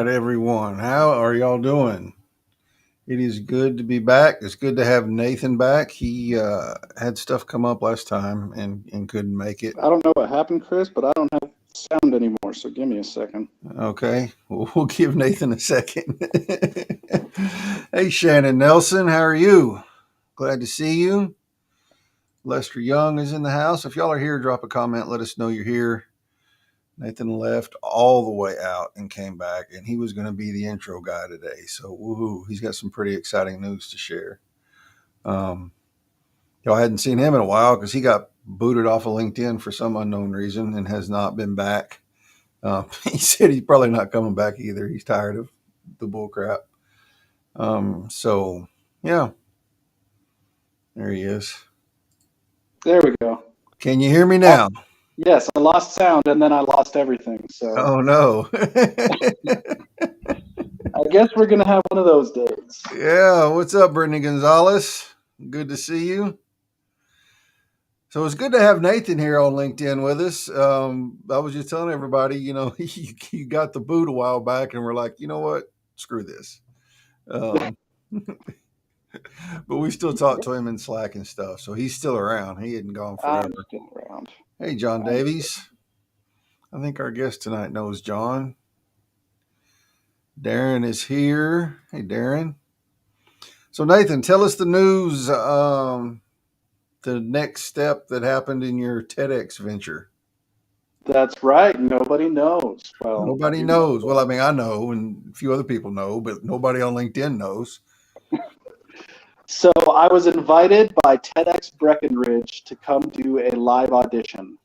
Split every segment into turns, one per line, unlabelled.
right, everyone. How are y'all doing? It is good to be back. It's good to have Nathan back. He had stuff come up last time and couldn't make it.
I don't know what happened, Chris, but I don't have sound anymore, so give me a second.
Okay, we'll give Nathan a second. Hey, Shannon Nelson, how are you? Glad to see you. Lester Young is in the house. If y'all are here, drop a comment. Let us know you're here. Nathan left all the way out and came back, and he was going to be the intro guy today. So, woohoo, he's got some pretty exciting news to share. I hadn't seen him in a while because he got booted off of LinkedIn for some unknown reason and has not been back. He said he's probably not coming back either. He's tired of the bull crap. So, yeah, there he is.
There we go.
Can you hear me now?
Yes, I lost sound and then I lost everything. So
Oh, no.
I guess we're going to have one of those days.
Yeah, what's up, Brittany Gonzalez? Good to see you. So it's good to have Nathan here on LinkedIn with us. I was just telling everybody, you got the boot a while back, and we're like, you know what? Screw this. But we still talk to him in Slack and stuff. So he's still around. He hadn't gone forever.
I'm still around.
Hey, John Davies. I think our guest tonight knows John. Darren is here. Hey, Darren. So, Nathan, tell us the news. The next step that happened in your TEDx venture.
That's right. Nobody knows. Well,
Nobody knows. Well, I mean, I know, and a few other people know, but nobody on LinkedIn knows.
So I was invited by TEDx Breckenridge to come do a live audition,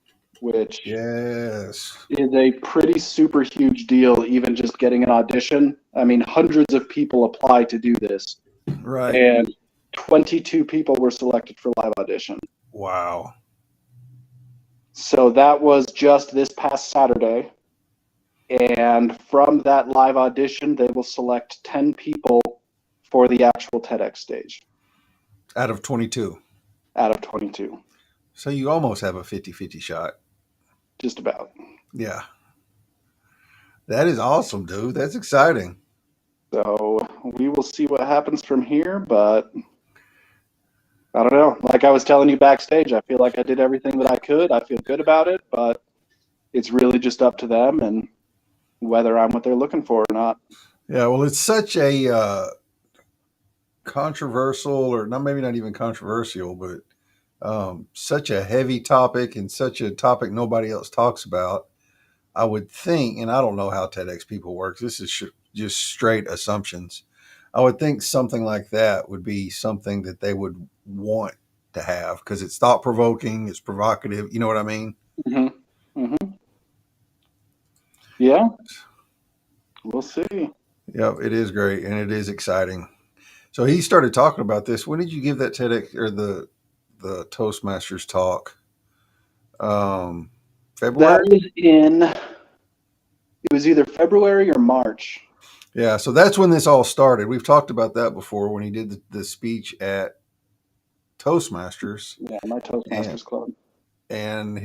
which
Yes,
is a pretty super huge deal, even just getting an audition. I mean, hundreds of people apply to do this.
right.
And 22 people were selected for live audition.
Wow.
So that was just this past Saturday. And from that live audition, they will select 10 people for the actual TEDx stage.
Out of 22.
Out of 22.
So you almost have a 50-50 shot.
Just about.
Yeah. That is awesome, dude. That's exciting.
So we will see what happens from here, but I don't know. Like I was telling you backstage, I feel like I did everything that I could. I feel good about it, but it's really just up to them and whether I'm what they're looking for or not.
Yeah, well, it's such a controversial, or not, maybe not even controversial, but such a heavy topic and such a topic nobody else talks about. I would think, and I don't know how TEDx people works. This is just straight assumptions. I would think something like that would be something that they would want to have because it's thought provoking, it's provocative. You know what I mean?
Mm-hmm. Mm-hmm. Yeah. We'll see.
Yeah, it is great and it is exciting. So he started talking about this. When did you give that TEDx or the Toastmasters talk? February?
It was either February or March.
Yeah, so that's when this all started. We've talked about that before when he did the speech at Toastmasters.
Yeah, my Toastmasters club.
And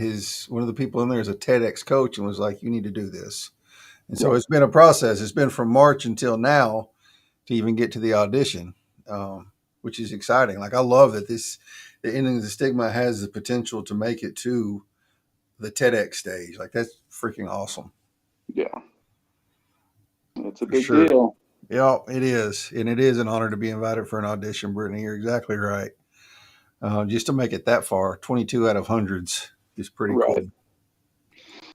one of the people in there is a TEDx coach and was like, you need to do this. And so It's been a process. It's been from March until now to even get to the audition, which is exciting. Like, I love that the ending of the Stigma has the potential to make it to the TEDx stage. Like, that's freaking awesome.
Yeah. It's a big deal.
Yeah, it is. And it is an honor to be invited for an audition, Brittany. You're exactly right. Just to make it that far, 22 out of hundreds is pretty cool.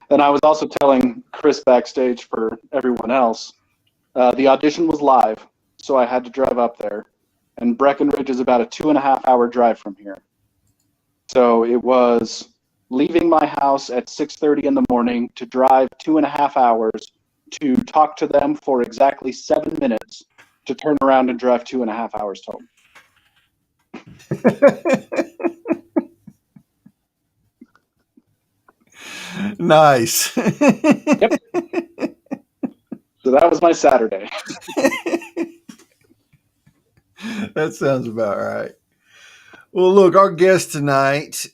And I was also telling Chris backstage for everyone else, the audition was live, so I had to drive up there. And Breckenridge is about a 2.5-hour drive from here. So it was leaving my house at 6:30 in the morning to drive 2.5 hours to talk to them for exactly 7 minutes to turn around and drive 2.5 hours home.
Nice.
Yep. So that was my Saturday.
That sounds about right. Well, look, our guest tonight,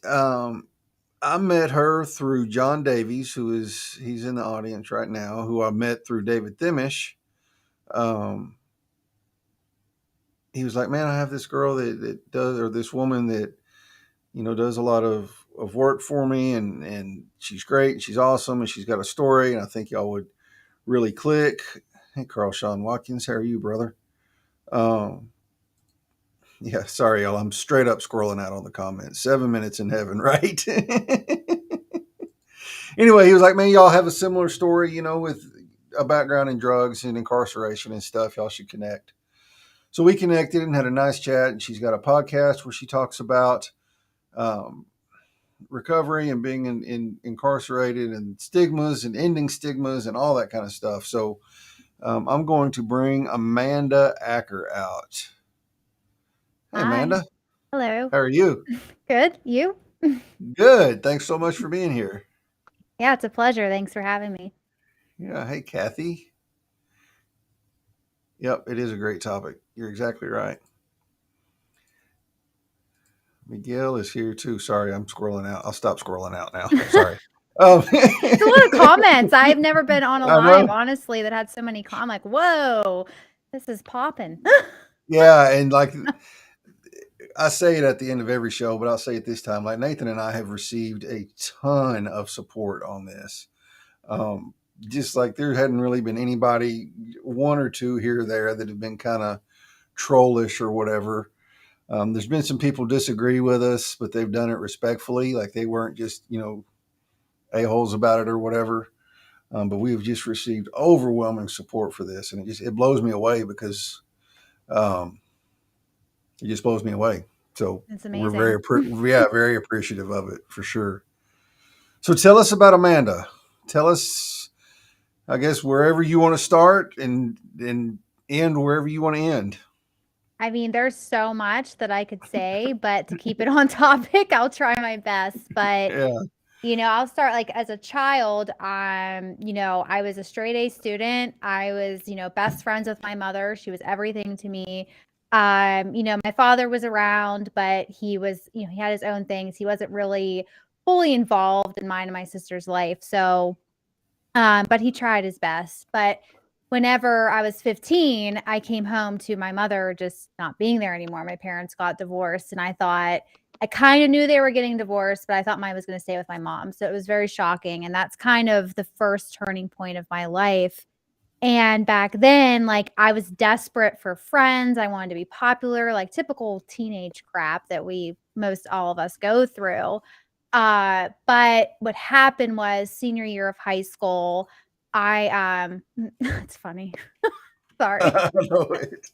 I met her through John Davies, he's in the audience right now, who I met through David Thimish. Um, he was like, "Man, I have this girl that does, or this woman that does a lot of work for me, and she's great, and she's awesome, and she's got a story, and I think y'all would really click." Hey, Carl Sean Watkins, how are you, brother? Um, yeah, sorry, y'all. I'm straight up scrolling out on the comments. 7 minutes in heaven, right? Anyway, he was like, "Man, y'all have a similar story, with a background in drugs and incarceration and stuff. Y'all should connect." So we connected and had a nice chat. And she's got a podcast where she talks about um, recovery and being incarcerated and stigmas and ending stigmas and all that kind of stuff. So I'm going to bring Amanda Acker out. Hey,
Hi.
Amanda,
Hello.
how are you?
Good. You?
Good. Thanks so much for being here.
Yeah, it's a pleasure. Thanks for having me.
Yeah. Hey, Kathy. Yep, it is a great topic. You're exactly right. Miguel is here too. Sorry, I'm scrolling out. I'll stop scrolling out now. Sorry.
It's a lot of comments. I've never been on a
I
live,
know.
honestly, that had so many comments. Like, whoa, this is popping.
Yeah, and like I say it at the end of every show, but I'll say it this time. Like Nathan and I have received a ton of support on this. Just like there hadn't really been anybody, one or two here or there, that have been kind of trollish or whatever. There's been some people disagree with us, but they've done it respectfully. Like they weren't just, a-holes about it or whatever. But we've just received overwhelming support for this. And it blows me away because um, it just blows me away. So
It's
we're
amazing.
very appreciative of it for sure. So tell us about Amanda. Tell us, I guess, wherever you want to start and end wherever you want to end.
I mean, there's so much that I could say, but to keep it on topic, I'll try my best. But
Yeah.
I'll start like as a child. I was a straight A student. I was, best friends with my mother. She was everything to me. My father was around, but he was, he had his own things. He wasn't really fully involved in mine and my sister's life. So, but he tried his best. But whenever I was 15, I came home to my mother just not being there anymore. My parents got divorced, and I kind of knew they were getting divorced, but I thought mine was going to stay with my mom. So it was very shocking. And that's kind of the first turning point of my life. And back then, like, I was desperate for friends. I wanted to be popular, like typical teenage crap that most all of us go through. But what happened was senior year of high school, it's funny. Sorry.
I know it.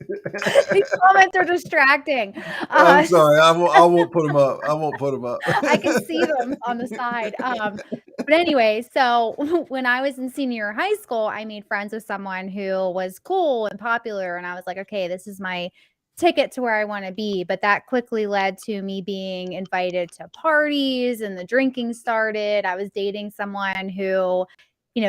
These comments are distracting.
I'm
Uh,
sorry. I won't put them up. I won't put them up.
I can see them on the side. But anyway, so when I was in senior high school, I made friends with someone who was cool and popular, and I was like, okay, this is my ticket to where I want to be. But that quickly led to me being invited to parties, and the drinking started. I was dating someone who,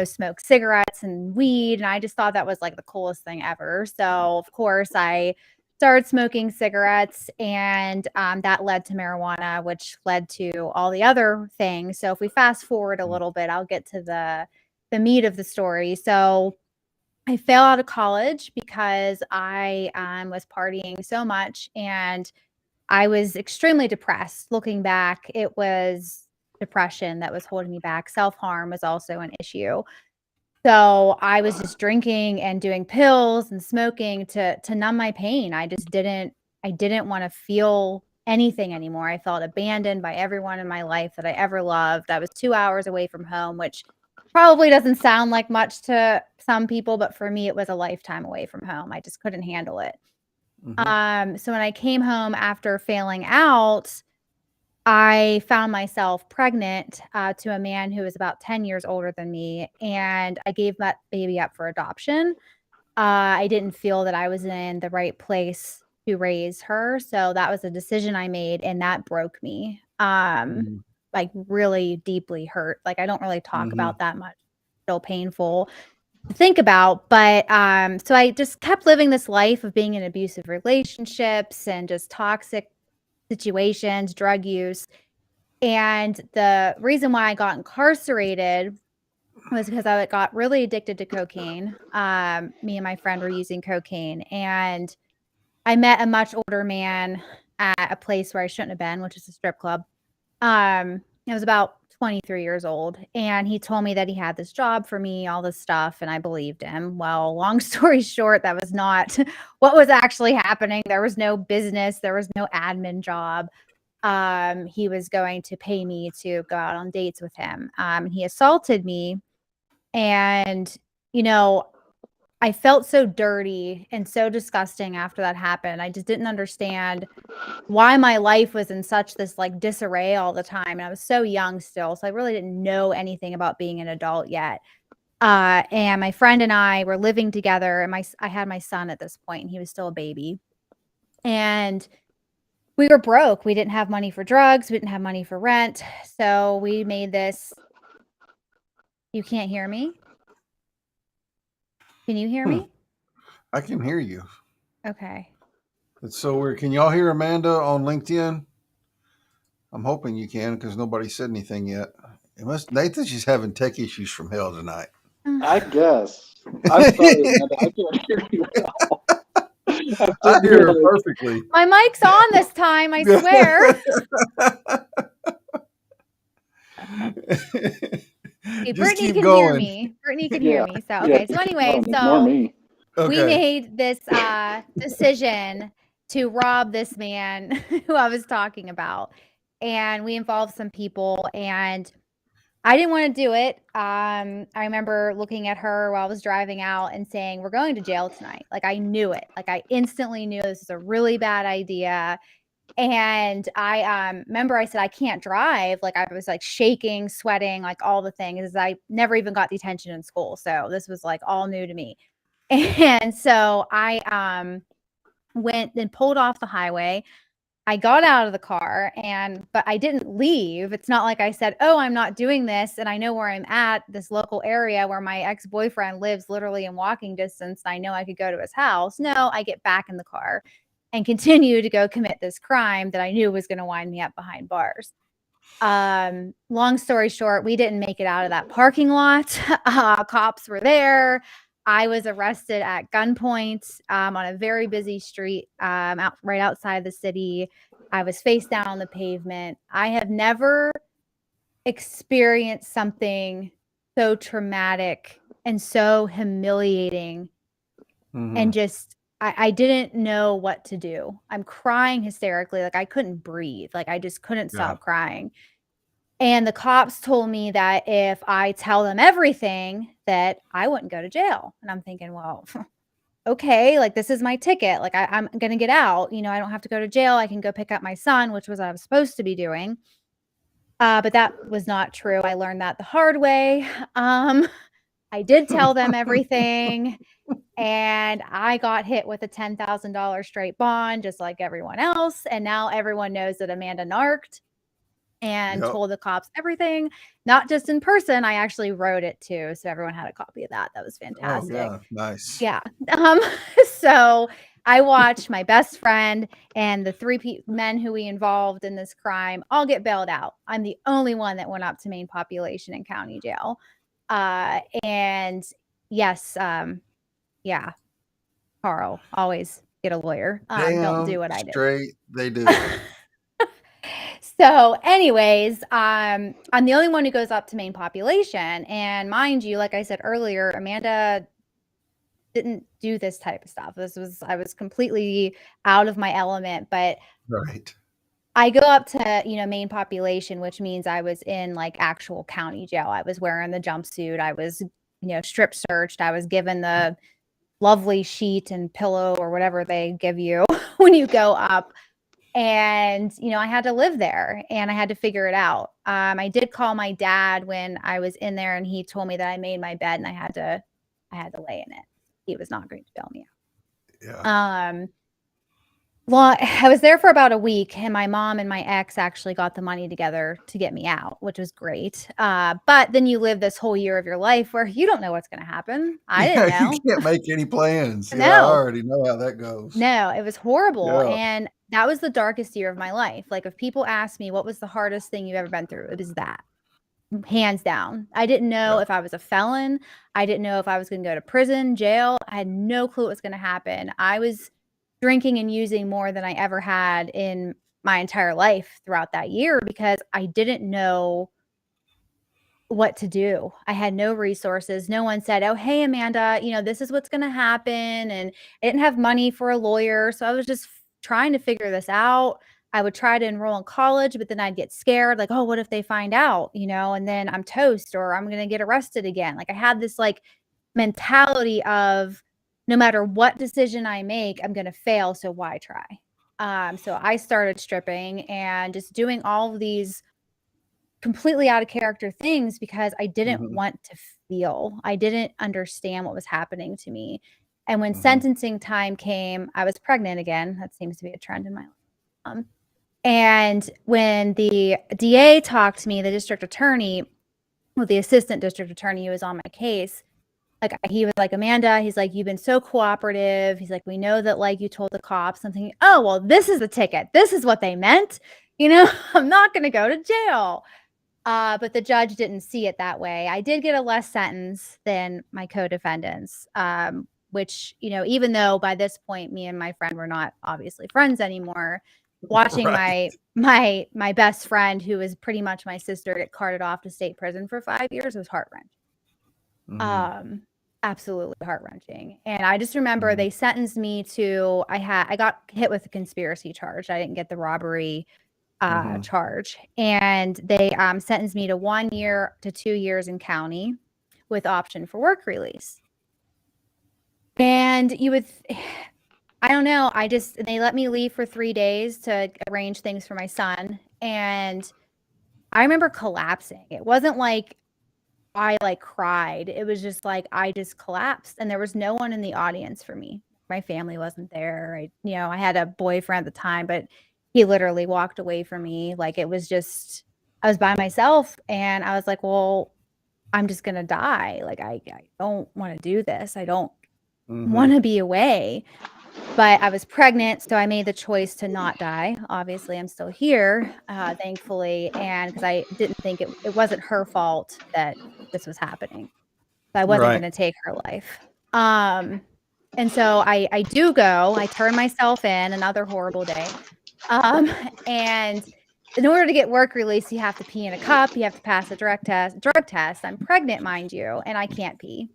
smoked cigarettes and weed, and I just thought that was like the coolest thing ever. So of course I started smoking cigarettes, and that led to marijuana, which led to all the other things. So if we fast forward a little bit, I'll get to the meat of the story. So I fell out of college because I was partying so much, and I was extremely depressed. Looking back, it was depression that was holding me back. Self-harm was also an issue. So I was just drinking and doing pills and smoking to numb my pain. I didn't want to feel anything anymore. I felt abandoned by everyone in my life that I ever loved. I was 2 hours away from home, which probably doesn't sound like much to some people, but for me it was a lifetime away from home. I just couldn't handle it.
Mm-hmm.
So when I came home after failing out, I found myself pregnant to a man who was about 10 years older than me, and I gave that baby up for adoption. I didn't feel that I was in the right place to raise her, so that was a decision I made, and that broke me. Like really deeply hurt. Like I don't really talk
Mm-hmm.
about that much. Still painful to think about, but so I just kept living this life of being in abusive relationships and just toxic situations, drug use. And the reason why I got incarcerated was because I got really addicted to cocaine. Me and my friend were using cocaine, and I met a much older man at a place where I shouldn't have been, which is a strip club. I was about 23 years old, and he told me that he had this job for me, all this stuff, and I believed him. Well, long story short, that was not what was actually happening. There was no business, there was no admin job. He was going to pay me to go out on dates with him. He assaulted me, and you know, I felt so dirty and so disgusting after that happened. I just didn't understand why my life was in such this like disarray all the time. And I was so young still. So I really didn't know anything about being an adult yet. And my friend and I were living together, and I had my son at this point, and he was still a baby. And we were broke. We didn't have money for drugs. We didn't have money for rent. So we made this. You can't hear me? Can you hear me?
I can hear you.
Okay.
It's so weird. Can y'all hear Amanda on LinkedIn? I'm hoping you can because nobody said anything yet. Nathan's just having tech issues from hell tonight.
I guess. I'm sorry, Amanda. I can't hear you at all.
I hear her perfectly.
My mic's on this time, I swear. Okay, Brittany can hear me. Brittany can hear me. So okay. So anyway, we made this decision to rob this man who I was talking about, and we involved some people, and I didn't want to do it. I remember looking at her while I was driving out and saying, "We're going to jail tonight." Like I knew it. Like I instantly knew this is a really bad idea. And I remember I said, I can't drive. Like I was like shaking, sweating, like all the things. I never even got detention in school. So this was like all new to me. And so I went and pulled off the highway. I got out of the car, but I didn't leave. It's not like I said, oh, I'm not doing this. And I know where I'm at, this local area where my ex-boyfriend lives literally in walking distance. I know I could go to his house. No, I get back in the car and continue to go commit this crime that I knew was going to wind me up behind bars. Long story short, we didn't make it out of that parking lot. Cops were there. I was arrested at gunpoint on a very busy street right outside the city. I was face down on the pavement. I have never experienced something so traumatic and so humiliating. And just I didn't know what to do. I'm crying hysterically. Like I couldn't breathe. Like I just couldn't stop crying. And the cops told me that if I tell them everything, that I wouldn't go to jail. And I'm thinking, well, okay, like this is my ticket. Like I'm going to get out. You know, I don't have to go to jail. I can go pick up my son, which was what I was supposed to be doing. But that was not true. I learned that the hard way. I did tell them everything. And I got hit with a $10,000 straight bond, just like everyone else. And now everyone knows that Amanda narked and told the cops everything, not just in person. I actually wrote it too. So everyone had a copy of that. That was fantastic.
Oh, yeah. Nice.
Yeah. So I watched my best friend and the three men who we involved in this crime all get bailed out. I'm the only one that went up to main population in county jail. And yes, yeah, Carl, always get a lawyer. Don't do what I did.
Straight, they do.
So anyways, I'm the only one who goes up to main population. And mind you, like I said earlier, Amanda didn't do this type of stuff. I was completely out of my element, but I go up to, main population, which means I was in like actual county jail. I was wearing the jumpsuit. I was, strip searched. I was given the lovely sheet and pillow or whatever they give you when you go up. And, I had to live there and I had to figure it out. I did call my dad when I was in there, and he told me that I made my bed and I had to lay in it. He was not going to bail me out. Yeah. Well, I was there for about a week, and my mom and my ex actually got the money together to get me out, which was great. But then you live this whole year of your life where you don't know what's going to happen. I didn't know.
You can't make any plans.
No.
Yeah, I already know how that goes.
No, it was horrible. Yeah. And that was the darkest year of my life. Like if people ask me, what was the hardest thing you've ever been through? It was that. hands down. I didn't know if I was a felon. I didn't know if I was going to go to prison, jail. I had no clue what was going to happen. I was drinking and using more than I ever had in my entire life throughout that year because I didn't know what to do. I had no resources. No one said, "Oh, hey, Amanda, this is what's going to happen." And I didn't have money for a lawyer. So I was just trying to figure this out. I would try to enroll in college, but then I'd get scared, like, oh, what if they find out, and then I'm toast or I'm going to get arrested again. Like I had this like mentality of no matter what decision I make, I'm going to fail. So why try? So I started stripping and just doing all of these completely out of character things because I didn't want to feel. I didn't understand what was happening to me. And when sentencing time came, I was pregnant again. That seems to be a trend in my life. And when the DA talked to me, the district attorney, well, the assistant district attorney who was on my case, like he was like, Amanda, he's like, you've been so cooperative. He's like, we know that like you told the cops something. Oh, well, this is the ticket. This is what they meant. I'm not going to go to jail. But the judge didn't see it that way. I did get a less sentence than my co-defendants, which, even though by this point, me and my friend were not obviously friends anymore, watching my best friend, who was pretty much my sister, get carted off to state prison for 5 years was heart-wrenching. Absolutely heart-wrenching. And I just remember they sentenced me to, I got hit with a conspiracy charge. I didn't get the robbery charge, and they sentenced me to 1 year to 2 years in county with option for work release. And I don't know, they let me leave for 3 days to arrange things for my son, and I remember collapsing. It wasn't like I like cried. It was just like I just collapsed, and there was no one in the audience for me. My family wasn't there. I had a boyfriend at the time, but he literally walked away from me. Like it was just, I was by myself, and I was like, well, I'm just going to die. Like I don't want to do this. I don't want to be away. But I was pregnant, so I made the choice to not die. Obviously, I'm still here, thankfully, and because I didn't think it wasn't her fault that this was happening. So I wasn't going to take her life. And so I do go. I turn myself in, another horrible day. And in order to get work release, you have to pee in a cup. You have to pass a drug test. I'm pregnant, mind you, and I can't pee.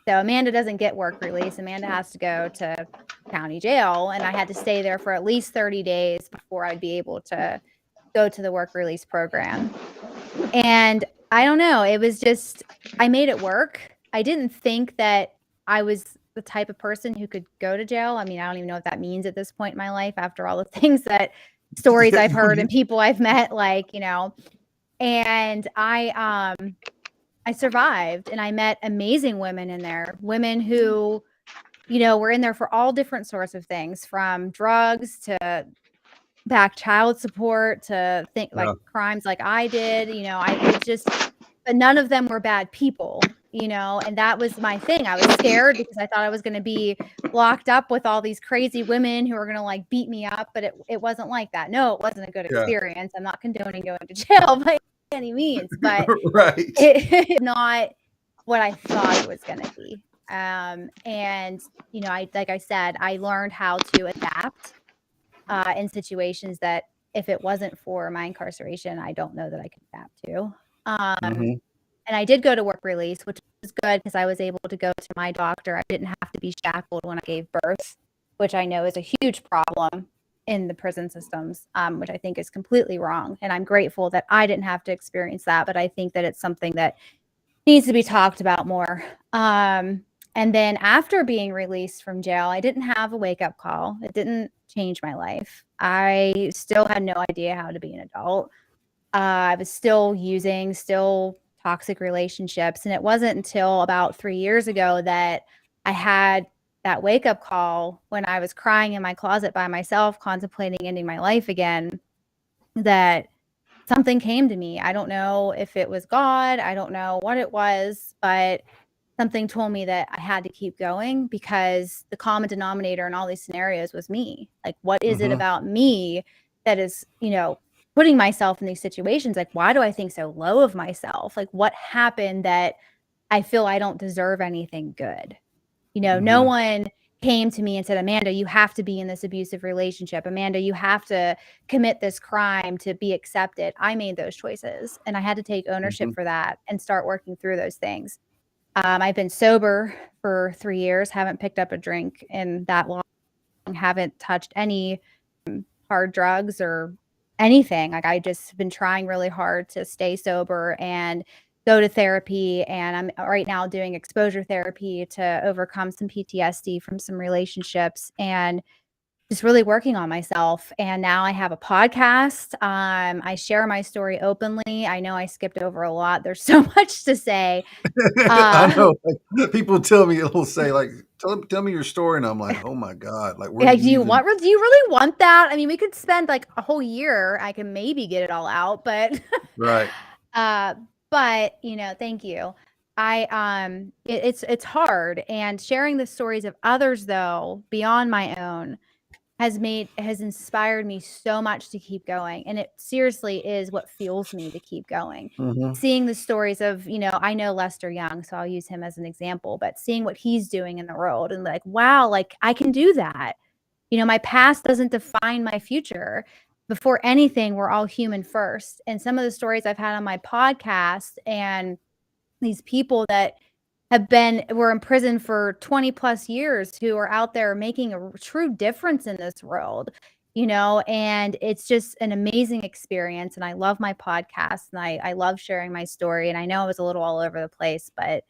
So Amanda doesn't get work release. Amanda has to go to county jail, and I had to stay there for at least 30 days before I'd be able to go to the work release program. And I don't know, it was just, I made it work. I didn't think that I was the type of person who could go to jail. I mean, I don't even know what that means at this point in my life after all the things stories I've heard and people I've met, and I survived, and I met amazing women in there, women who, were in there for all different sorts of things, from drugs to back child support to crimes like I did, but none of them were bad people, and that was my thing. I was scared because I thought I was going to be locked up with all these crazy women who were going to beat me up, but it wasn't like that. No, it wasn't a good experience. I'm not condoning going to jail by any means, but it's not what I thought it was going to be. And like I said, I learned how to adapt in situations that if it wasn't for my incarceration, I don't know that I could adapt to. And I did go to work release, which was good because I was able to go to my doctor. I didn't have to be shackled when I gave birth, which I know is a huge problem in the prison systems, which I think is completely wrong. And I'm grateful that I didn't have to experience that, but I think that it's something that needs to be talked about more. And then after being released from jail, I didn't have a wake-up call. It didn't change my life. I still had no idea how to be an adult. I was still using, still toxic relationships. And it wasn't until about 3 years ago that I had that wake-up call when I was crying in my closet by myself, contemplating ending my life again, that something came to me. I don't know if it was God. I don't know what it was, but something told me that I had to keep going because the common denominator in all these scenarios was me. Like, what is it about me that is, putting myself in these situations. Like, why do I think so low of myself? Like, what happened that I feel I don't deserve anything good? No one came to me and said, Amanda, you have to be in this abusive relationship. Amanda, you have to commit this crime to be accepted. I made those choices, and I had to take ownership for that and start working through those things. I've been sober for 3 years, haven't picked up a drink in that long, haven't touched any hard drugs or anything. Like, I just been trying really hard to stay sober and go to therapy. And I'm right now doing exposure therapy to overcome some PTSD from some relationships and just really working on myself. And now I have a podcast. I share my story openly. I know I skipped over a lot. There's so much to say.
I know. Like, people tell me, it'll say, like, tell me your story. And I'm like, oh my God. Like, where
Yeah,
do you even.
do you really want that? I mean, we could spend like a whole year. I can maybe get it all out, but
Right.
but thank you. It's hard, and sharing the stories of others though, beyond my own, has inspired me so much to keep going. And it seriously is what fuels me to keep going.
Mm-hmm.
Seeing the stories of, I know Lester Young, so I'll use him as an example, but seeing what he's doing in the world and like, wow, like I can do that. My past doesn't define my future. Before anything, we're all human first. And some of the stories I've had on my podcast and these people that were in prison for 20 plus years who are out there making a true difference in this world, and it's just an amazing experience. And I love my podcast, and I love sharing my story. And I know I was a little all over the place, but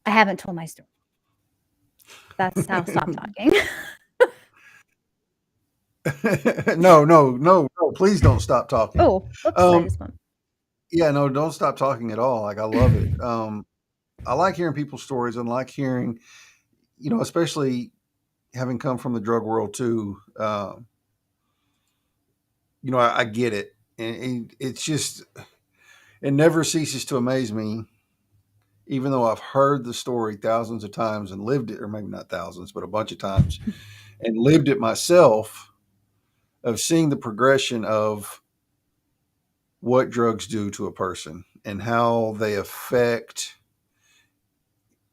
I haven't told my story. That's how. Stop talking.
No. Please don't stop talking.
Oh, oops, I just went.
Yeah, no, don't stop talking at all. Like, I love it. I like hearing people's stories, and like hearing, especially having come from the drug world too. I get it, and it's just, it never ceases to amaze me, even though I've heard the story thousands of times and lived it, or maybe not thousands, but a bunch of times, and lived it myself, of seeing the progression of what drugs do to a person and how they affect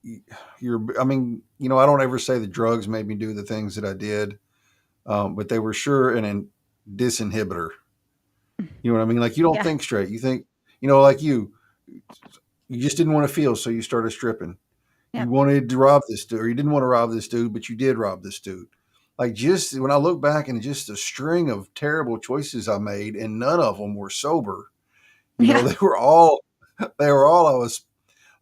I don't ever say the drugs made me do the things that I did, but they were sure an disinhibitor. You know what I mean? Like, you don't think straight. You think, like you just didn't want to feel, so you started stripping. Yep. You wanted to rob this dude, or you didn't want to rob this dude, but you did rob this dude. Like, just when I look back, and just a string of terrible choices I made, and none of them were sober. They were all, I was,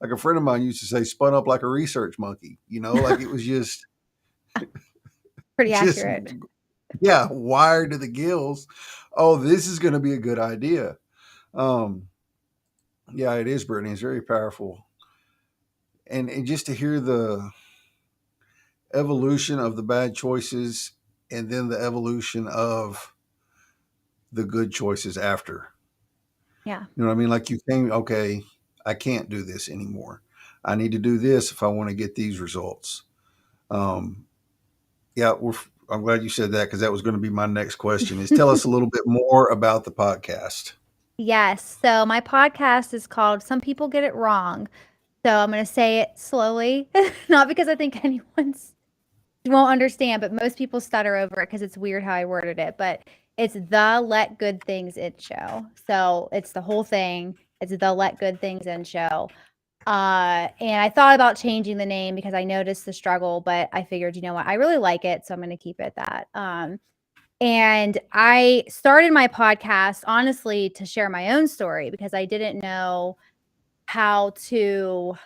like a friend of mine used to say, spun up like a research monkey, like it was just
pretty accurate.
Yeah. Wired to the gills. Oh, this is going to be a good idea. Yeah, it is, Brittany. It's very powerful. And just to hear the evolution of the bad choices, and then the evolution of the good choices after.
Yeah.
You know what I mean? Like, you think, okay, I can't do this anymore. I need to do this if I want to get these results. Yeah, I'm glad you said that, because that was going to be my next question, is tell us a little bit more about the podcast.
Yes. So my podcast is called Some People Get It Wrong. So I'm going to say it slowly, not because I think anyone's won't understand, but most people stutter over it because it's weird how I worded it. But it's the Let Good Things In Show. So it's the whole thing. It's the Let Good Things In Show. And I thought about changing the name because I noticed the struggle, but I figured, you know what, I really like it, so I'm going to keep it that. And I started my podcast, honestly, to share my own story because I didn't know how to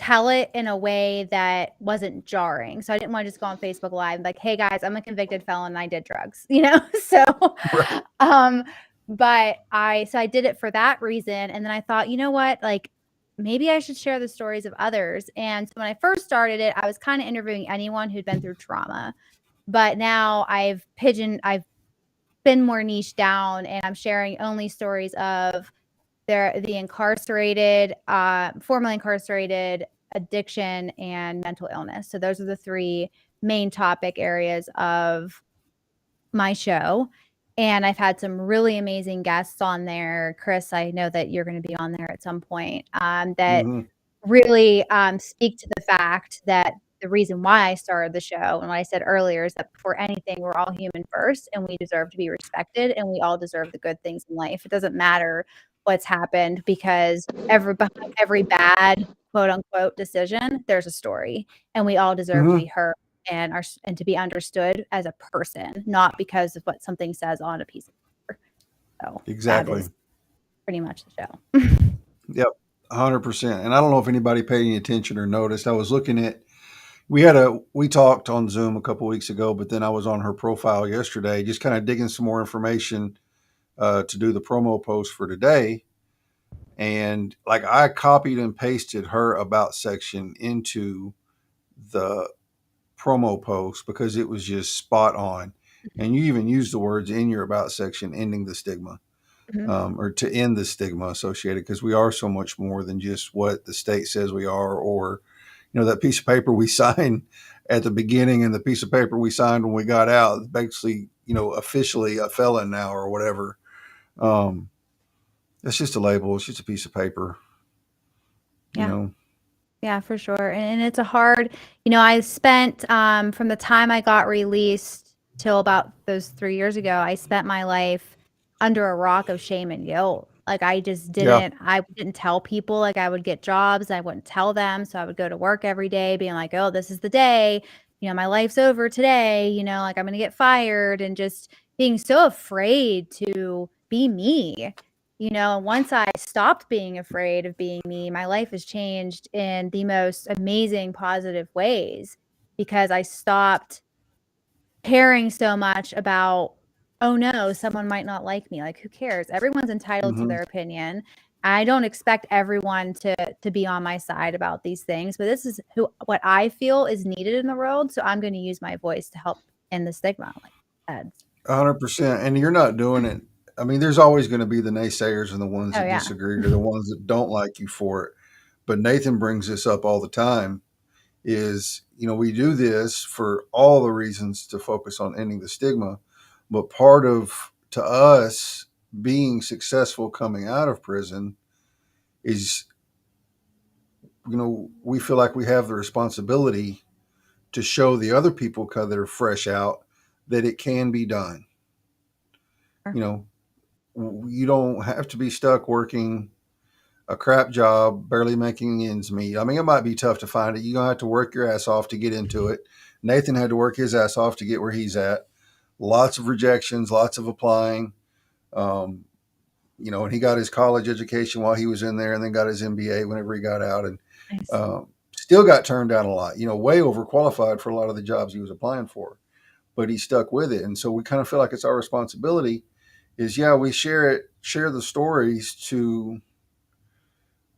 tell it in a way that wasn't jarring. So I didn't want to just go on Facebook Live and like, hey guys, I'm a convicted felon and I did drugs, So, right. But I did it for that reason. And then I thought, you know what, like maybe I should share the stories of others. And so when I first started it, I was kind of interviewing anyone who'd been through trauma. But now I've been more niche down, and I'm sharing only stories of the incarcerated, formerly incarcerated, addiction, and mental illness. So those are the three main topic areas of my show. And I've had some really amazing guests on there. Chris, I know that you're going to be on there at some point, that really speak to the fact that the reason why I started the show and what I said earlier is that before anything, we're all human first, and we deserve to be respected, and we all deserve the good things in life. It doesn't matter what's happened, because behind every bad quote unquote decision, there's a story, and we all deserve to be heard and to be understood as a person, not because of what something says on a piece of paper. So
Exactly.
that is pretty much the show.
Yep, 100%. And I don't know if anybody paid any attention or noticed. I was looking at we talked on Zoom a couple weeks ago, but then I was on her profile yesterday, just kind of digging some more information to do the promo post for today. And like I copied and pasted her about section into the promo post because it was just spot on. And you even used the words in your about section, ending the stigma. Or to end the stigma associated, because we are so much more than just what the state says we are, or that piece of paper we sign at the beginning and the piece of paper we signed when we got out, basically officially a felon now or whatever. That's just a label. It's just a piece of paper.
Yeah, for sure. And it's a hard, I spent from the time I got released till about those 3 years ago, I spent my life under a rock of shame and guilt. Like I didn't tell people. Like I would get jobs, I wouldn't tell them. So I would go to work every day being like, oh, this is the day, my life's over today, like I'm gonna get fired, and just being so afraid to be me. Once I stopped being afraid of being me, my life has changed in the most amazing, positive ways, because I stopped caring so much about, oh no, someone might not like me. Like, who cares? Everyone's entitled to their opinion. I don't expect everyone to be on my side about these things, but this is what I feel is needed in the world. So I'm going to use my voice to help end the stigma. Like that.
100%. And you're not doing it. I mean, there's always going to be the naysayers and the ones that disagree or the ones that don't like you for it. But Nathan brings this up all the time is, we do this for all the reasons to focus on ending the stigma. But part of, to us, being successful coming out of prison is, we feel like we have the responsibility to show the other people that are fresh out that it can be done. You don't have to be stuck working a crap job, barely making ends meet. I mean, it might be tough to find it. You're going to have to work your ass off to get into it. Nathan had to work his ass off to get where he's at. Lots of rejections, lots of applying. And he got his college education while he was in there, and then got his MBA whenever he got out, and still got turned down a lot, way overqualified for a lot of the jobs he was applying for, but he stuck with it. And so we kind of feel like it's our responsibility is, we share the stories to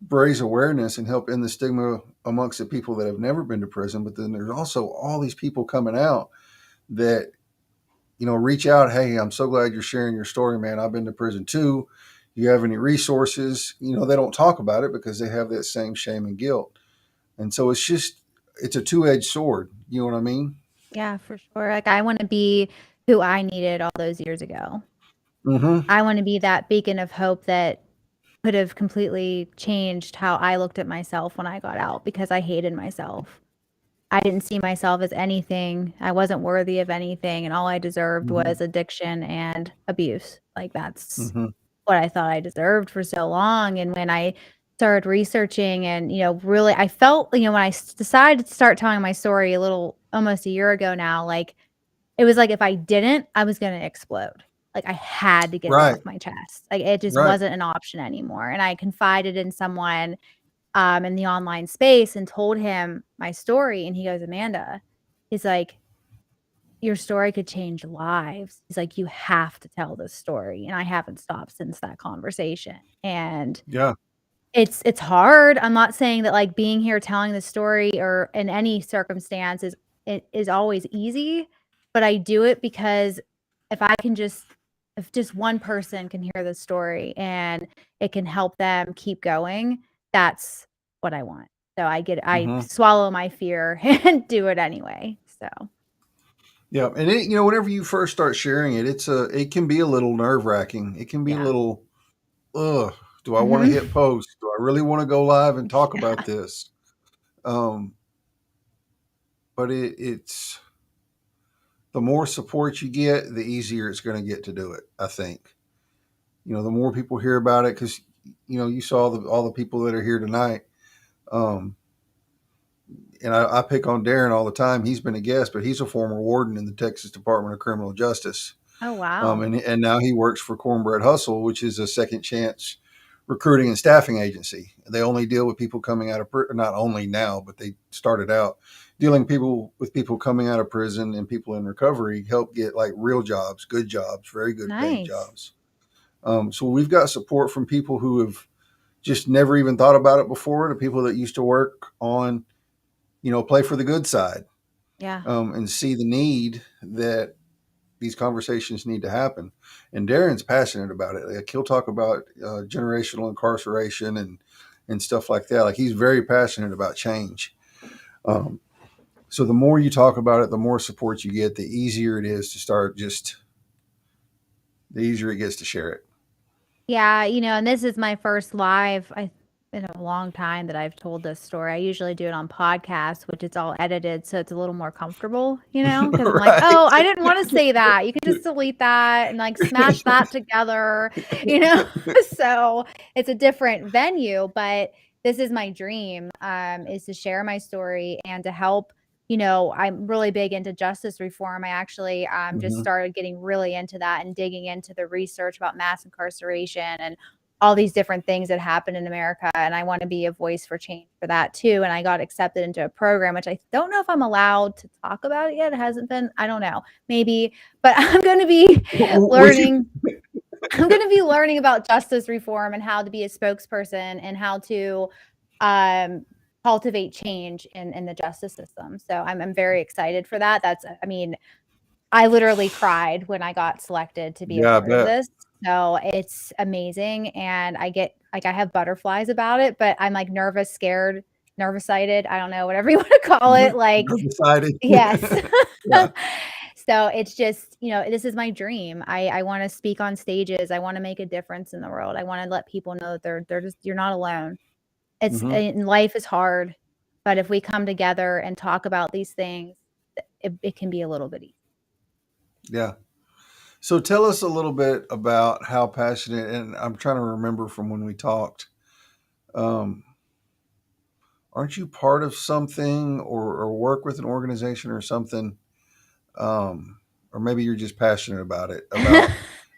raise awareness and help end the stigma amongst the people that have never been to prison. But then there's also all these people coming out that, reach out. Hey, I'm so glad you're sharing your story, man. I've been to prison too. You have any resources? They don't talk about it because they have that same shame and guilt. And so it's a two-edged sword. You know what I mean?
Yeah, for sure. Like I want to be who I needed all those years ago.
Mm-hmm.
I want to be that beacon of hope that could have completely changed how I looked at myself when I got out, because I hated myself. I didn't see myself as anything. I wasn't worthy of anything, and all I deserved was addiction and abuse. Like that's what I thought I deserved for so long. And when I started researching and, really, I felt, when I decided to start telling my story almost a year ago now, like it was like if I didn't, I was going to explode. Like I had to get it off my chest. Like it just wasn't an option anymore. And I confided in someone in the online space and told him my story. And he goes, Amanda, he's like, your story could change lives. He's like, you have to tell this story. And I haven't stopped since that conversation. And it's hard. I'm not saying that like being here telling the story or in any circumstance is always easy, but I do it because if just one person can hear the story and it can help them keep going, that's what I want. So I swallow my fear and do it anyway. So
Yeah, and whenever you first start sharing it, it can be a little nerve wracking. It can be a
Yeah.
little, ugh. Do I want to
Mhm.
hit post? Do I really want to go live and talk
Yeah.
about this? Um, but it's the more support you get, the easier it's going to get to do it. I think the more people hear about it, because you saw all the people that are here tonight. Um, and I pick on Darren all the time. He's been a guest, but he's a former warden in the Texas Department of Criminal Justice.
Oh, wow.
And now he works for Cornbread Hustle, which is a second chance recruiting and staffing agency. They only deal with people coming out of not only now, but they started out dealing with people coming out of prison and people in recovery, help get like real jobs, good jobs, very good paying
Nice.
jobs. So we've got support from people who have just never even thought about it before, to people that used to work on, play for the good side,
Yeah.
and see the need that these conversations need to happen. And Darren's passionate about it. Like, he'll talk about generational incarceration and stuff like that. Like, he's very passionate about change. Um, so the more you talk about it, the more support you get, the easier it is to start. Just the easier it gets to share it.
Yeah, and this is my first live in a long time that I've told this story. I usually do it on podcasts, which it's all edited, so it's a little more comfortable, because I'm like,
Right.
oh, I didn't want to say that. You can just delete that and like smash that together, you know. So it's a different venue, but this is my dream, is to share my story and to help. I'm really big into justice reform. I actually just
Mhm.
started getting really into that and digging into the research about mass incarceration and all these different things that happen in America. And I want to be a voice for change for that too. And I got accepted into a program, which I don't know if I'm allowed to talk about it yet. It hasn't been, I don't know, maybe, but I'm going to be
Would you?
learning. I'm going to be learning about justice reform and how to be a spokesperson and how to um, cultivate change in the justice system. So I'm very excited for that. I literally cried when I got selected to be a
Yeah, I
part of
bet.
this. So it's amazing. And I have butterflies about it, but I'm like nervous, scared, nervous-sighted. I don't know, whatever you want to call it. Like,
Decided.
yes.
Yeah.
So it's just, this is my dream. I want to speak on stages. I want to make a difference in the world. I want to let people know that you're not alone.
Hmm.
And life is hard, but if we come together and talk about these things, it can be a little bit easier.
Yeah. So tell us a little bit about how passionate, and I'm trying to remember from when we talked. Um, aren't you part of something, or work with an organization or something? Um, or maybe you're just passionate about it, about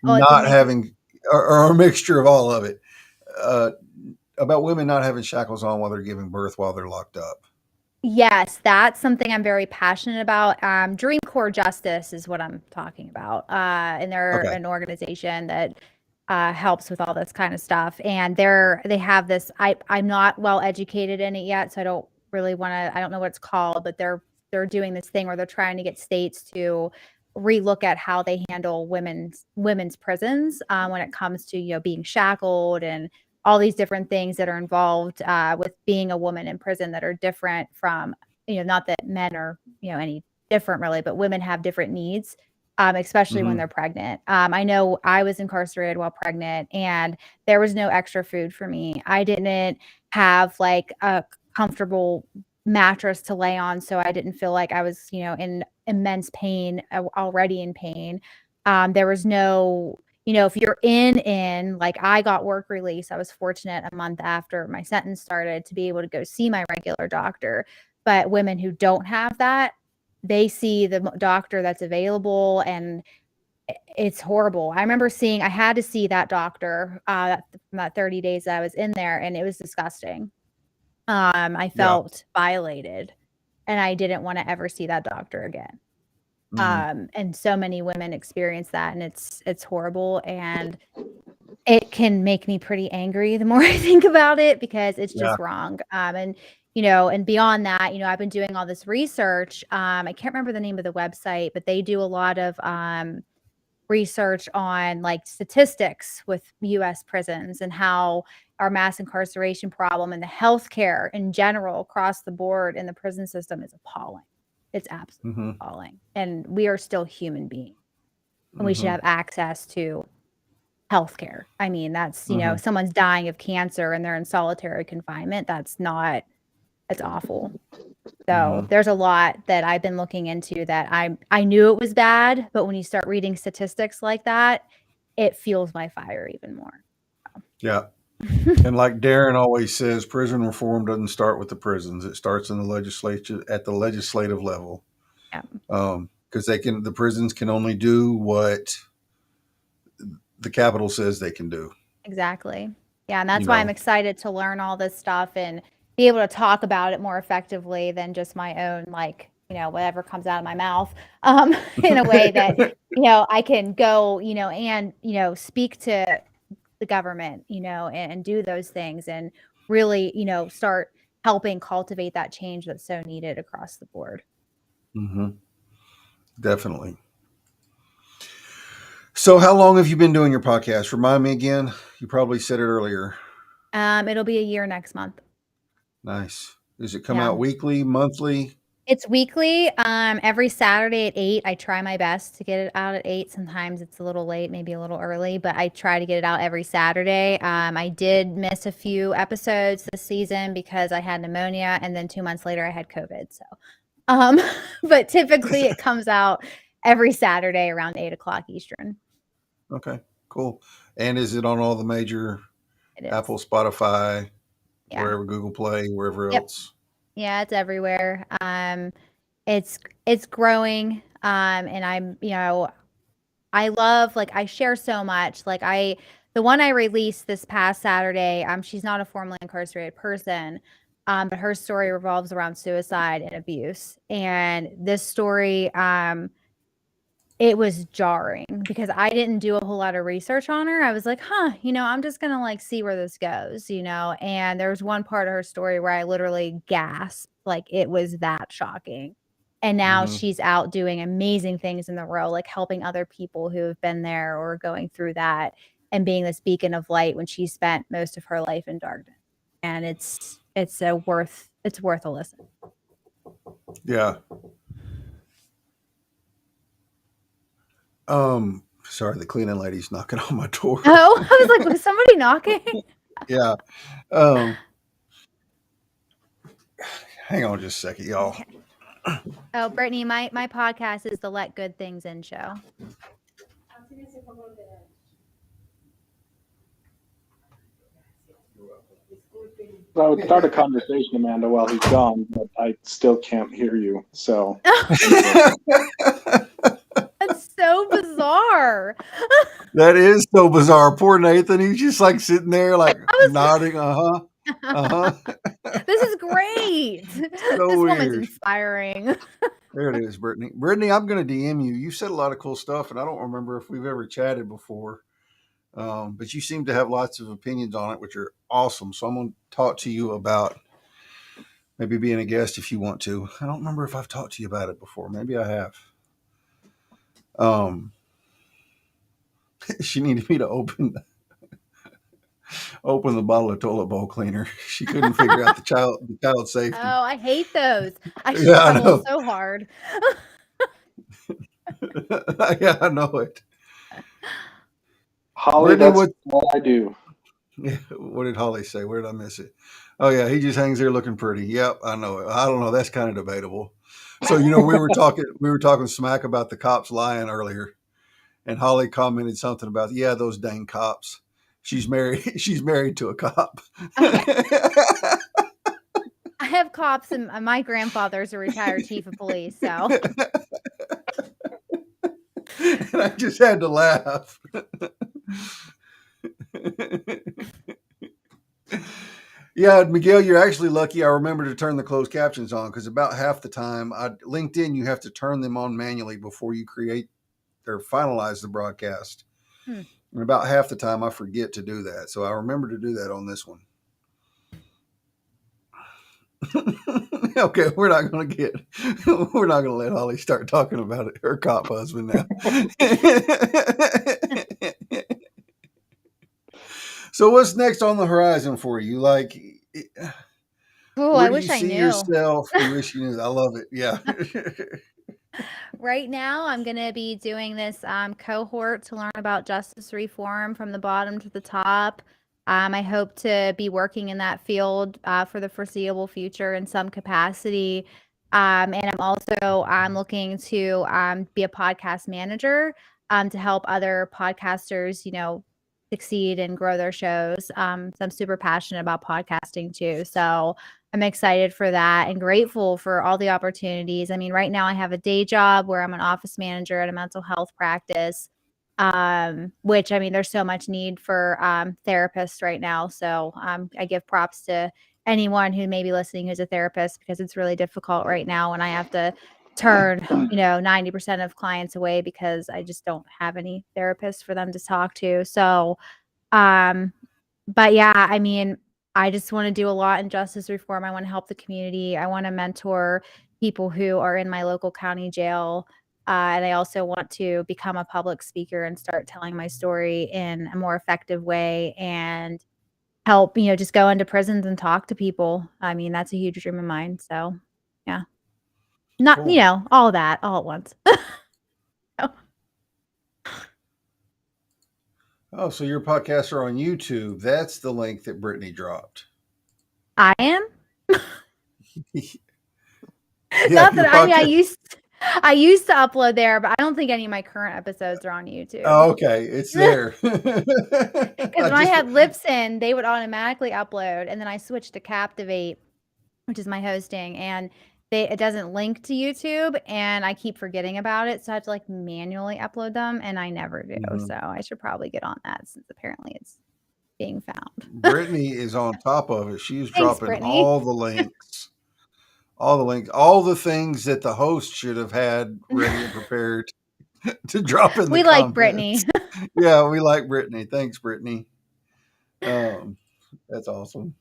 Oh, it's a
not
mix.
having, or a mixture of all of it, uh, about women not having shackles on while they're giving birth, while they're locked up.
Yes, that's something I'm very passionate about. Dream Corps Justice is what I'm talking about. And they're
Okay.
an organization that helps with all this kind of stuff. And they have this. I'm not well educated in it yet, so I don't really want to. I don't know what it's called, but they're doing this thing where they're trying to get states to relook at how they handle women's prisons when it comes to being shackled and all these different things that are involved with being a woman in prison that are different from, not that men are, any different really, but women have different needs, especially when
Hmm.
they're pregnant. I know I was incarcerated while pregnant and there was no extra food for me. I didn't have like a comfortable mattress to lay on. So I didn't feel like I was, in immense pain, already in pain. There was no, if you're in, like I got work release, I was fortunate a month after my sentence started to be able to go see my regular doctor. But women who don't have that, they see the doctor that's available and it's horrible. I had to see that doctor from that 30 days that I was in there and it was disgusting. I
Yeah.
felt violated and I didn't want to ever see that doctor again.
Hmm.
And so many women experience that and it's horrible and it can make me pretty angry the more I think about it because it's
Yeah.
just wrong. And beyond that, I've been doing all this research. I can't remember the name of the website, but they do a lot of research on like statistics with US prisons and how our mass incarceration problem and the healthcare in general across the board in the prison system is appalling. It's absolutely
Mm-hmm.
appalling. And we are still human beings, and we should
Mm-hmm.
have access to healthcare. I mean, that's,
Mm-hmm.
someone's dying of cancer and they're in solitary confinement. It's awful. So
Mm-hmm.
there's a lot that I've been looking into that I knew it was bad, but when you start reading statistics like that, it fuels my fire even more.
Yeah. And like Darren always says, prison reform doesn't start with the prisons. It starts in the legislature at the legislative level.
Yeah,
Because the prisons can only do what the Capitol says they can do.
exactly. Yeah, and
You
that's why I'm
know.
excited to learn all this stuff and be able to talk about it more effectively than just my own, like, whatever comes out of my mouth, in a way that, I can go, and, speak to the government, and do those things and really, start helping cultivate that change that's so needed across the board.
Mm-hmm. Definitely. So, how long have you been doing your podcast? Remind me again. You probably said it earlier.
It'll be a year next month.
Nice. Does it come
Yeah.
out weekly, monthly?
It's weekly. Every Saturday at 8. I try my best to get it out at 8. Sometimes it's a little late, maybe a little early, but I try to get it out every Saturday. I did miss a few episodes this season because I had pneumonia, and then 2 months later I had COVID. So, but typically it comes out every Saturday around 8 o'clock Eastern.
Okay, cool. And is it on all the major
It is.
Apple, Spotify,
Yeah.
wherever, Google Play, wherever
Yep.
else?
Yeah, it's everywhere. It's growing. And I'm, I love, like, I share so much. Like, the one I released this past Saturday, she's not a formerly incarcerated person, but her story revolves around suicide and abuse. And this story, it was jarring because I didn't do a whole lot of research on her. I was like, I'm just gonna, like, see where this goes, and there was one part of her story where I literally gasped, like, it was that shocking. And now
Mhm.
she's out doing amazing things in the world, like helping other people who have been there or going through that, and being this beacon of light when she spent most of her life in darkness. And it's worth a listen.
Yeah. Sorry, the cleaning lady's knocking on my door.
Oh, I was like, was somebody knocking?
Yeah. Hang on just a second, y'all.
Okay. Oh, Brittany, my podcast is the Let Good Things In show.
I would start a conversation, Amanda, while he's gone, but I still can't hear you. So
That's so bizarre.
That is so bizarre. Poor Nathan. He's just like sitting there, like nodding.
This is great.
So
This woman's
weird.
inspiring.
There it is, Brittany. Brittany, I'm going to DM you. You said a lot of cool stuff, and I don't remember if we've ever chatted before. But you seem to have lots of opinions on it, which are awesome. So I'm going to talk to you about maybe being a guest if you want to. I don't remember if I've talked to you about it before. Maybe I have. She needed me to open the bottle of toilet bowl cleaner. She couldn't figure out the child safety.
Oh, I hate those. I
Yeah, I
struggle
know.
so hard.
Yeah, I know it.
Holly,
Brittany,
that's what I do.
Yeah, what did Holly say? Where did I miss it? Oh yeah, he just hangs there looking pretty. Yep, I know it. I don't know. That's kind of debatable. So we were talking smack about the cops lying earlier, and Holly commented something about those dang cops. She's married. She's married to a cop.
I have cops, and my grandfather's a retired chief of police. So
And I just had to laugh. Yeah, Miguel, you're actually lucky. I remember to turn the closed captions on because about half the time, LinkedIn, you have to turn them on manually before you create or finalize the broadcast. And about half the time, I forget to do that. So I remember to do that on this one. Okay, we're not going to let Holly start talking about her cop husband now. So what's next on the horizon for you? Like,
Oh,
Where
I
do you
wish I
see
knew.
yourself? You wish you knew. I love it. Yeah.
Right now, I'm going to be doing this cohort to learn about justice reform from the bottom to the top. I hope to be working in that field for the foreseeable future in some capacity. And I'm also looking to be a podcast manager to help other podcasters, succeed and grow their shows. So I'm super passionate about podcasting too. So I'm excited for that and grateful for all the opportunities. I mean, right now I have a day job where I'm an office manager at a mental health practice, which I mean, there's so much need for therapists right now. So I give props to anyone who may be listening who's a therapist because it's really difficult right now when I have to turn 90% of clients away because I just don't have any therapists for them to talk to. So but yeah, I mean, I just want to do a lot in justice reform. I want to help the community. I want to mentor people who are in my local county jail. And I also want to become a public speaker and start telling my story in a more effective way and help, just go into prisons and talk to people. I mean, that's a huge dream of mine. So yeah, not,
Cool.
all that all at once.
Oh, so your podcasts are on YouTube. That's the link that Brittany dropped.
I am.
Yeah,
Not
your
that I mean,
podcast.
I used to upload there, but I don't think any of my current episodes are on YouTube.
Oh, okay, it's there.
Because
I
when I
just
had Libsyn, they would automatically upload, and then I switched to Captivate, which is my hosting, and it doesn't link to YouTube, and I keep forgetting about it, so I have to like manually upload them, and I never do.
Mhm.
So I should probably get on that since apparently it's being found.
Brittany is on top of it. She's
Thanks,
dropping
Brittany.
all the things that the host should have had ready and prepared to drop in the
We like
comments.
Brittany.
Yeah, we like Brittany. Thanks, Brittany. That's awesome.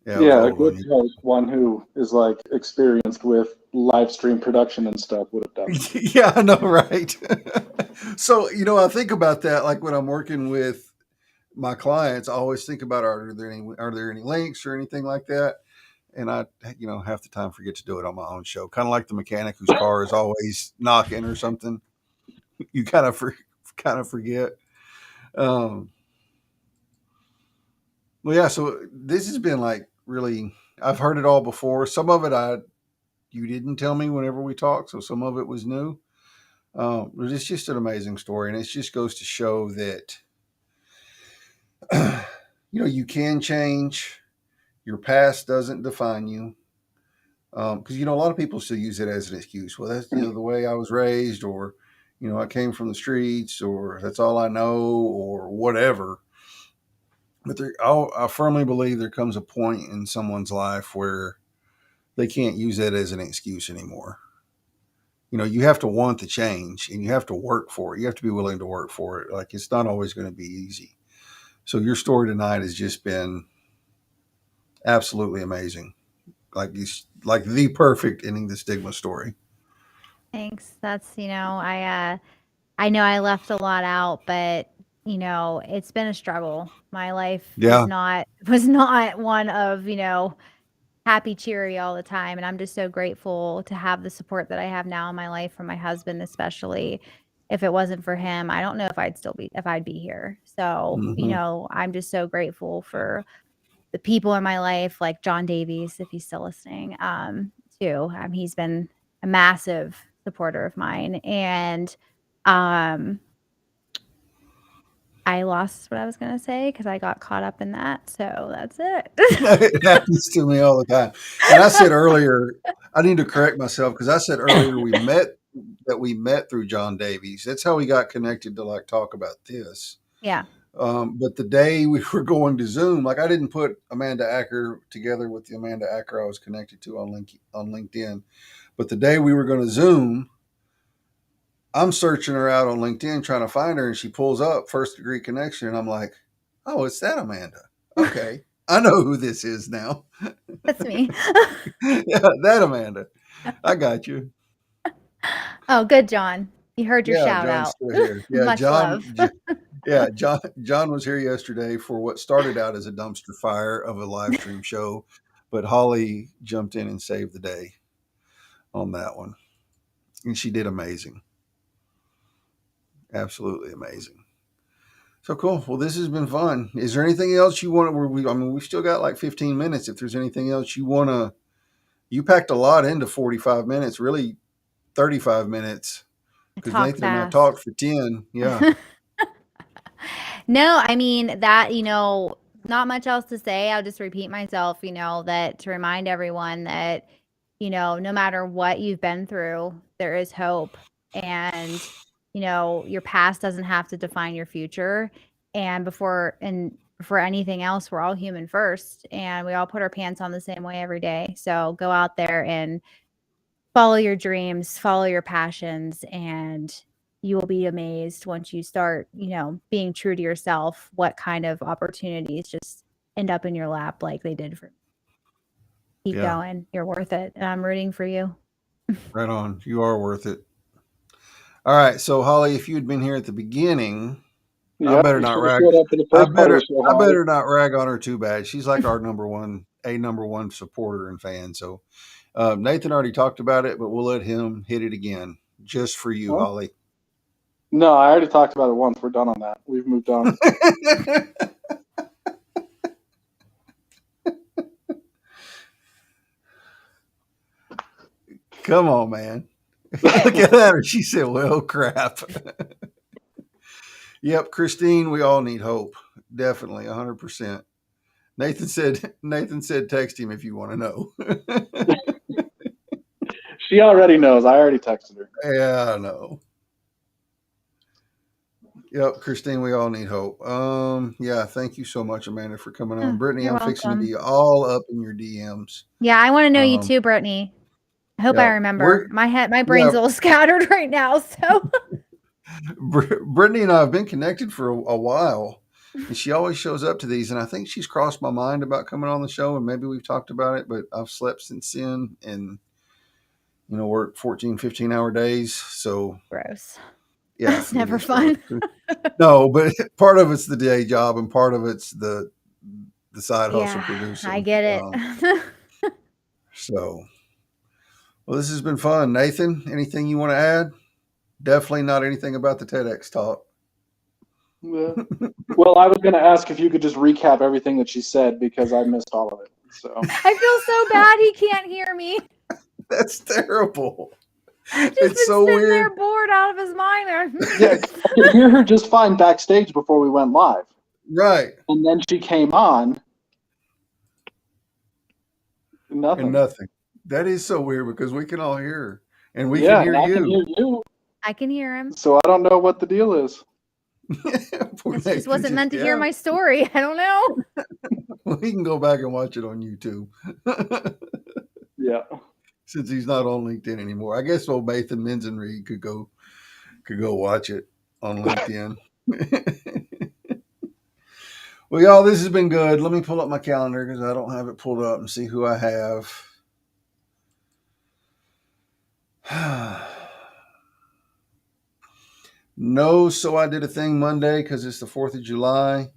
Yeah, I was
Yeah, a
gold
good
on you.
host, one who is like experienced with live stream production and stuff, would have done that.
Yeah, I know, right? So, I think about that like when I'm working with my clients, I always think about are there any links or anything like that? And I, half the time forget to do it on my own show. Kind of like the mechanic whose car is always knocking or something. You kind of forget. Um, well, yeah. So this has been like really. I've heard it all before. Some of it you didn't tell me whenever we talked, so some of it was new. But it's just an amazing story, and it just goes to show that you can change. Your past doesn't define you. Because a lot of people still use it as an excuse. Well, that's the way I was raised, or I came from the streets, or that's all I know, or whatever. But I firmly believe there comes a point in someone's life where they can't use that as an excuse anymore. You have to want the change, and you have to work for it. You have to be willing to work for it. Like, it's not always going to be easy. So your story tonight has just been absolutely amazing. Like the perfect ending the stigma story.
Thanks. That's, I know I left a lot out, but it's been a struggle. My life
Yeah.
was not one of, happy, cheery all the time. And I'm just so grateful to have the support that I have now in my life from my husband, especially. If it wasn't for him, I don't know if I'd be here. So,
Mm-hmm.
I'm just so grateful for the people in my life, like John Davies, if he's still listening, too. He's been a massive supporter of mine. And I lost what I was going to say because I got caught up in that. So that's it.
It happens to me all the time. And I said earlier, I need to correct myself because I said earlier we met through John Davies. That's how we got connected to like talk about this.
Yeah.
But the day we were going to Zoom, like I didn't put Amanda Acker together with the Amanda Acker I was connected to on LinkedIn. But the day we were going to Zoom, I'm searching her out on LinkedIn trying to find her, and she pulls up First Degree Connection, and I'm like, oh, it's that Amanda. Okay. I know who this is now.
That's me.
Yeah, that Amanda. I got you.
Oh, good, John. You heard your
Yeah,
shout
John's
out.
still here. Yeah,
Much love.
Yeah, John was here yesterday for what started out as a dumpster fire of a live stream show, but Holly jumped in and saved the day on that one. And she did amazing. Absolutely amazing. So cool. Well, this has been fun. Is there anything else you want to, I mean, we've still got like 15 minutes. If there's anything else you want to, you packed a lot into 45 minutes, really 35 minutes,
I
because
talk
Nathan and I
fast.
talked for 10. Yeah.
No, I mean that, not much else to say. I'll just repeat myself, that to remind everyone that, no matter what you've been through, there is hope. And, your past doesn't have to define your future. And before anything else, we're all human first, and we all put our pants on the same way every day. So go out there and follow your dreams, follow your passions, and you will be amazed once you start, being true to yourself, what kind of opportunities just end up in your lap like they did for me. Keep going. You're worth it. And I'm rooting for you.
Right on. You are worth it. All right. So Holly, if you had been here at the beginning, I better not rag. I better not rag on her too bad. She's like our number one supporter and fan. So Nathan already talked about it, but we'll let him hit it again just for you, Holly.
No, I already talked about it once. We're done on that. We've moved on.
Come on, man. Look at that. She said, well, crap. Yep, Christine, we all need hope. Definitely, 100%. Nathan said, text him if you want to know.
She already knows. I already texted her.
Yeah, I know. Yep, Christine, we all need hope. Yeah, thank you so much, Amanda, for coming on. Brittany, I'm fixing to be all up in your DMs.
Yeah, I want to know you too, Brittany. I hope I remember. My brain's a little scattered right now. So
Brittany and I have been connected for a while, and she always shows up to these. And I think she's crossed my mind about coming on the show, and maybe we've talked about it, but I've slept since then and, work 14, 15-hour days. So
gross.
Yeah.
It's never fun.
No, but part of it's the day job and part of it's the side hustle producing.
I get it.
So, well, this has been fun. Nathan, anything you want to add? Definitely not anything about the TEDx talk.
Yeah. Well, I was going to ask if you could just recap everything that she said because I missed all of it. So
I feel so bad he can't hear me.
That's terrible.
Just it's so sitting weird. There bored out of his mind.
Yeah, I could hear her just fine backstage before we went live.
Right.
And then she came on. Nothing.
And nothing. That is so weird because we can all hear her. And we can hear you.
I can hear you.
I can hear him.
So I don't know what the deal is.
This just wasn't meant to hear my story. I don't know.
We can go back and watch it on YouTube.
Yeah.
Since he's not on LinkedIn anymore. I guess old Nathan Menzenreed could go watch it on LinkedIn. Well, y'all, this has been good. Let me pull up my calendar because I don't have it pulled up and see who I have. No, so I did a thing Monday because it's the 4th of July.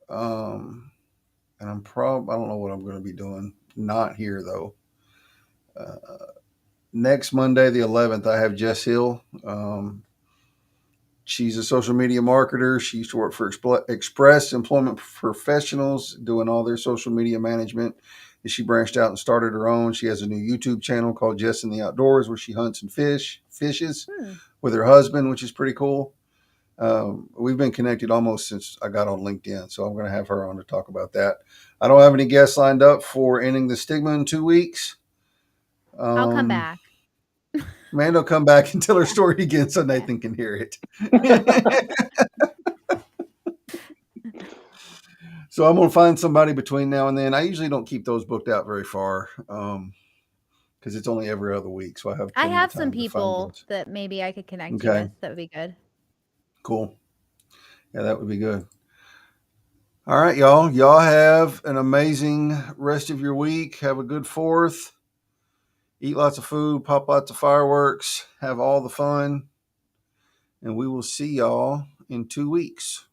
And I don't know what I'm going to be doing. Not here, though. Next Monday, the 11th, I have Jess Hill. She's a social media marketer. She used to work for Express Employment Professionals, doing all their social media management. And she branched out and started her own. She has a new YouTube channel called Jess in the Outdoors, where she hunts and fishes with her husband, which is pretty cool. We've been connected almost since I got on LinkedIn, so I'm going to have her on to talk about that. I don't have any guests lined up for Ending the Stigma in 2 weeks.
I'll come back.
Amanda will come back and tell her story again so Nathan can hear it. So I'm going to find somebody between now and then. I usually don't keep those booked out very far because it's only every other week. So I have
some people that maybe I could connect you with. That would be good.
Cool. Yeah, that would be good. All right, y'all. Y'all have an amazing rest of your week. Have a good 4th. Eat lots of food, pop lots of fireworks, have all the fun. And we will see y'all in 2 weeks.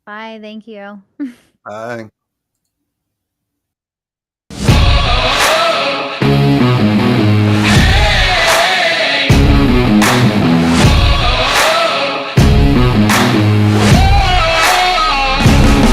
Bye. Thank you.
Bye.